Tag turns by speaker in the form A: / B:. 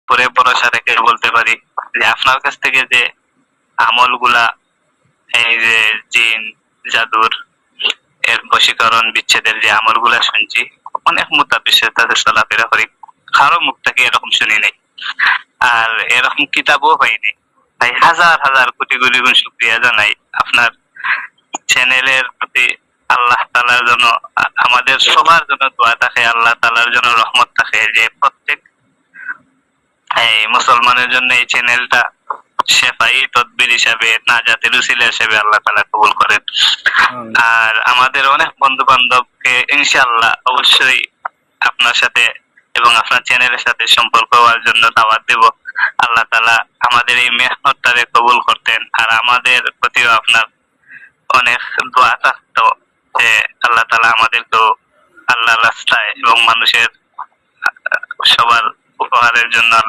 A: উপরে ভরসা রেখে বলতে পারি যে আপনার কাছ থেকে যে আমলগুলা, এই যে জিন জাদুর এর বশীকরণ বিচ্ছেদের যে আমলগুলা শুনছি, অনেক মুতাবিশের তাদের চলাফেরা করি, কারো মুখ থেকে এরকম শুনি নাই, আর এরকম কিতাবও হয়নি। তাই হাজার হাজার কোটি কোটি গুণ শুকরিয়া জানাই আপনার চ্যানেলের প্রতি। আল্লাহ তাআলার জন্য, আমাদের সবার জন্য দোয়া থাকে, আল্লাহ তাআলার জন্য রহমত থাকে যে প্রত্যেক এই মুসলমানের জন্য এই চ্যানেলটা শেফাই তদবির হিসাবে, নাজাতের উসিলা হিসাবে আল্লাহ তাআলা কবুল করেন। আর আমাদের অনেক বন্ধু বান্ধবকে ইনশাআল্লাহ অবশ্যই আপনার সাথে এবং আপনার চ্যানেলের সাথে সম্পর্ক হওয়ার জন্য দাওয়াত দেব। আল্লাহ তাআলা আমাদের এই মেহনতটাকে কবুল করতেন, আর আমাদের প্রতিও আপনার অনেক দোয়া থাকতো যে আল্লাহ তাআলা আমাদেরকেও আল্লাহর রাস্তায় এবং মানুষের সবার উপকারের জন্য আল্লাহ